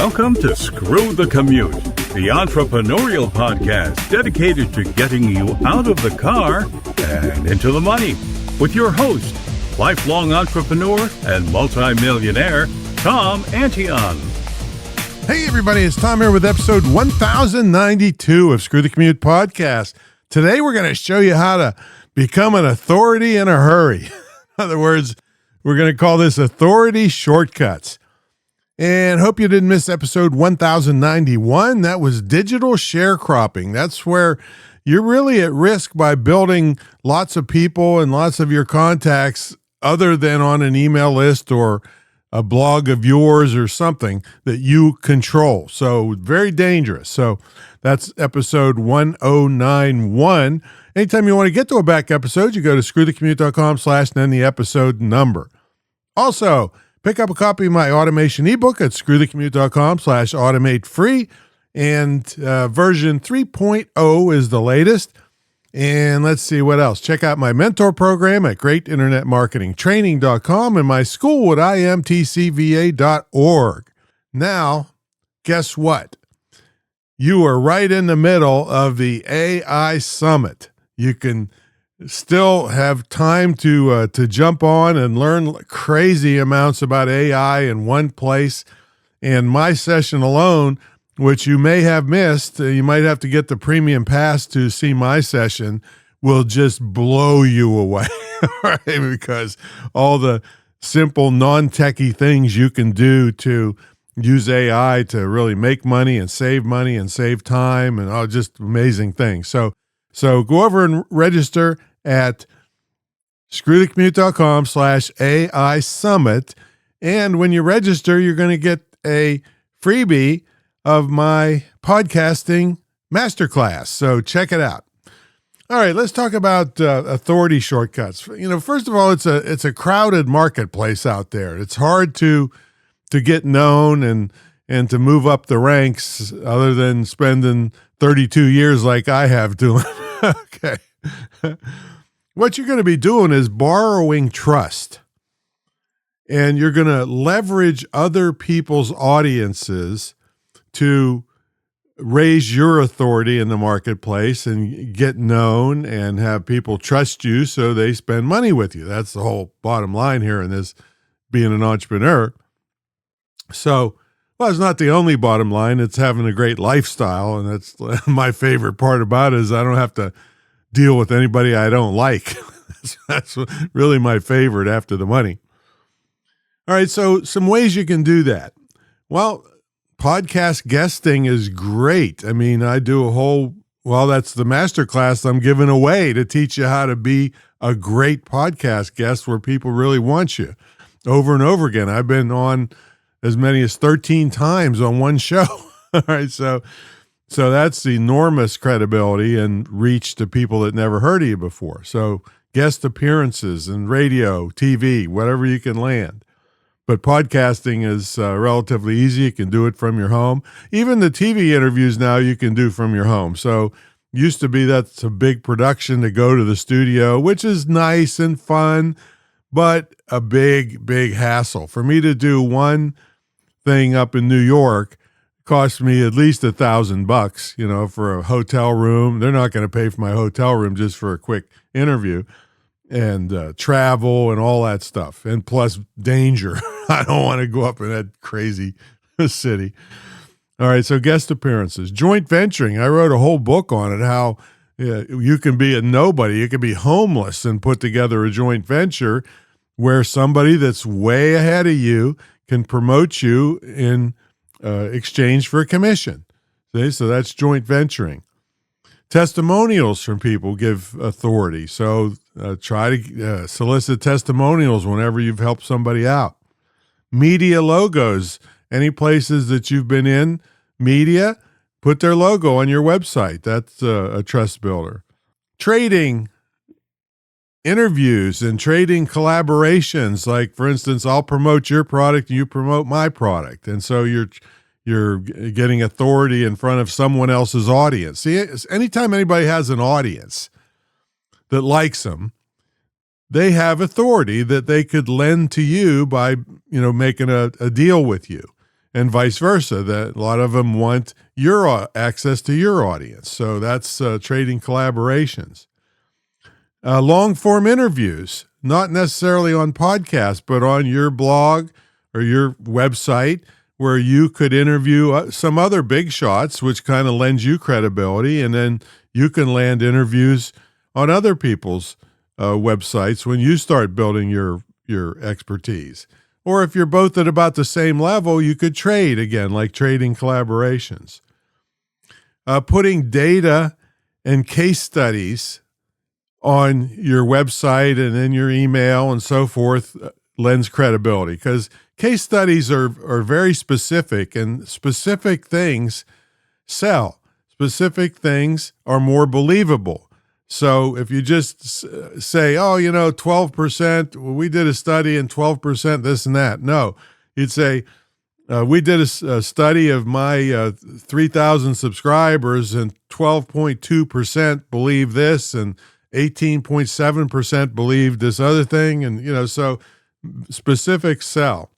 Welcome to Screw the Commute, the entrepreneurial podcast dedicated to getting you out of the car and into the money. With your host, lifelong entrepreneur and multimillionaire, Tom Antion. Hey everybody, it's Tom here with episode 1092 of Screw the Commute podcast. Today we're going to show you how to become an authority in a hurry. In other words, we're going to call this Authority Shortcuts. And hope you didn't miss episode 1091. That was digital sharecropping. That's where you're really at risk by building lots of people and lots of your contacts other than on an email list or a blog of yours or something that you control. So very dangerous. So that's episode 1091. Anytime you want to get to a back episode, you go to screwthecommute.com/ and then the episode number. Also, pick up a copy of my automation ebook at screwthecommute.com/automate free. And version 3.0 is the latest. And let's see what else. Check out my mentor program at greatinternetmarketingtraining.com and my school at imtcva.org. Now, guess what? You are right in the middle of the AI Summit. You can still have time to jump on and learn crazy amounts about AI in one place. And my session alone, which you may have missed, you might have to get the premium pass to see my session, will just blow you away, right? Because all the simple non-techie things you can do to use AI to really make money and save time and all just amazing things. So go over and register at screwthecommute.com/AI Summit. And when you register, you're going to get a freebie of my podcasting masterclass. So check it out. All right, let's talk about authority shortcuts. First of all, it's a crowded marketplace out there. It's hard to get known and to move up the ranks other than spending 32 years like I have doing. Okay. What you're going to be doing is borrowing trust, and you're going to leverage other people's audiences to raise your authority in the marketplace and get known and have people trust you so they spend money with you. That's the whole bottom line here in this being an entrepreneur. So, well, it's not the only bottom line. It's having a great lifestyle, and that's my favorite part about it is I don't have to deal with anybody I don't like. That's really my favorite after the money. All right, so some ways you can do that. Well, podcast guesting is great. I mean, I do that's the masterclass I'm giving away to teach you how to be a great podcast guest where people really want you over and over again. I've been on as many as 13 times on one show. All right, so that's enormous credibility and reach to people that never heard of you before. So guest appearances in radio, TV, whatever you can land. But podcasting is relatively easy. You can do it from your home. Even the TV interviews now you can do from your home. So used to be that's a big production to go to the studio, which is nice and fun, but a big, big hassle. For me to do one thing up in New York cost me at least $1,000, for a hotel room. They're not going to pay for my hotel room just for a quick interview and travel and all that stuff. And plus danger. I don't want to go up in that crazy city. All right. So guest appearances, joint venturing. I wrote a whole book on it, how you can be a nobody. You can be homeless and put together a joint venture where somebody that's way ahead of you can promote you in exchange for a commission. See? So that's joint venturing. Testimonials from people give authority. So try to solicit testimonials whenever you've helped somebody out. Media logos. Any places that you've been in, media, put their logo on your website. That's a trust builder. Trading interviews and trading collaborations. Like, for instance, I'll promote your product and you promote my product. And so you're getting authority in front of someone else's audience. See, anytime anybody has an audience that likes them, they have authority that they could lend to you by, making a deal with you. and vice versa. That a lot of them want your access to your audience. So that's trading collaborations. Long form interviews, not necessarily on podcasts, but on your blog or your website, where you could interview some other big shots, which kind of lends you credibility. And then you can land interviews on other people's websites when you start building your expertise. Or if you're both at about the same level, you could trade again, like trading collaborations. Putting data and case studies on your website and in your email and so forth lends credibility, because case studies are very specific, and specific things sell. Specific things are more believable. So if you just say, 12%, we did a study and 12% this and that. No, you'd say, we did a study of my 3,000 subscribers, and 12.2% believe this and 18.7% believe this other thing. And, so specifics sell.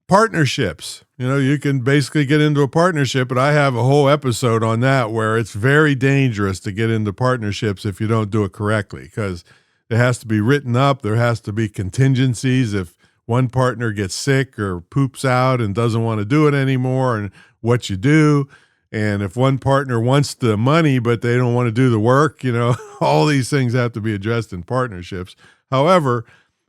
Partnerships. You can basically get into a partnership, but I have a whole episode on that, where it's very dangerous to get into partnerships if you don't do it correctly, because it has to be written up. There has to be contingencies if one partner gets sick or poops out and doesn't want to do it anymore, and what you do. And if one partner wants the money, but they don't want to do the work, all these things have to be addressed in partnerships. However,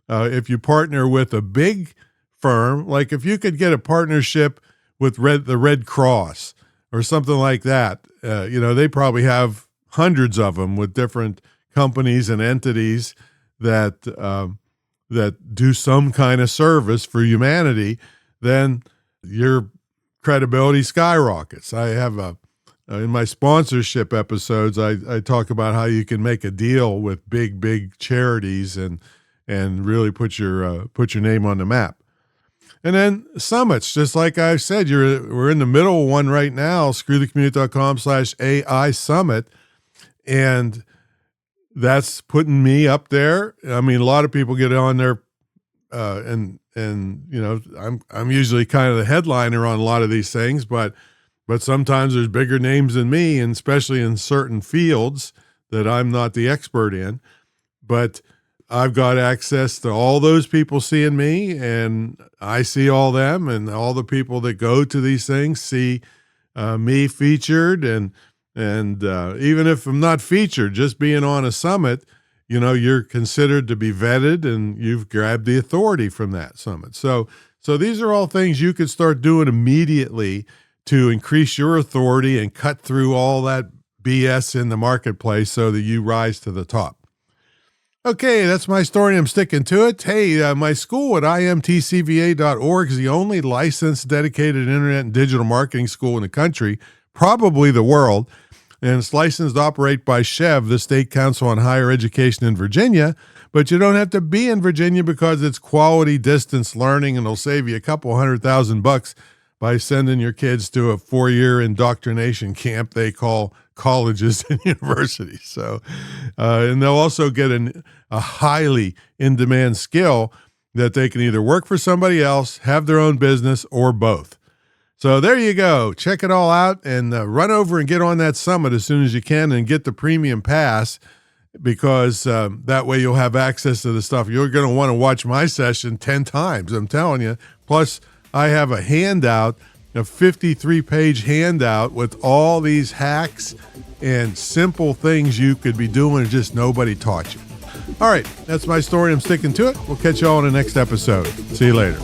if you partner with a big firm, like if you could get a partnership with the Red Cross or something like that, they probably have hundreds of them with different companies and entities that do some kind of service for humanity, then your credibility skyrockets. I have in my sponsorship episodes, I talk about how you can make a deal with big charities and really put your name on the map. And then summits, just like I said, we're in the middle of one right now, screwthecommute.com/AI summit. And that's putting me up there. I mean, a lot of people get on there and I'm usually kind of the headliner on a lot of these things, but sometimes there's bigger names than me, and especially in certain fields that I'm not the expert in. But I've got access to all those people seeing me, and I see all them, and all the people that go to these things see me featured. And even if I'm not featured, just being on a summit, you're considered to be vetted, and you've grabbed the authority from that summit. So these are all things you could start doing immediately to increase your authority and cut through all that BS in the marketplace so that you rise to the top. Okay, that's my story. I'm sticking to it. Hey, my school at imtcva.org is the only licensed, dedicated internet and digital marketing school in the country, probably the world. And it's licensed to operate by SHEV, the State Council on Higher Education in Virginia. But you don't have to be in Virginia, because it's quality distance learning, and it'll save you a couple $100,000 by sending your kids to a 4-year indoctrination camp they call colleges and universities. So, and they'll also get a highly in-demand skill that they can either work for somebody else, have their own business, or both. So there you go. Check it all out, and run over and get on that summit as soon as you can, and get the premium pass, because that way you'll have access to the stuff. You're going to want to watch my session 10 times, I'm telling you. Plus, I have a handout, a 53-page handout with all these hacks and simple things you could be doing and just nobody taught you. All right, that's my story. I'm sticking to it. We'll catch you all in the next episode. See you later.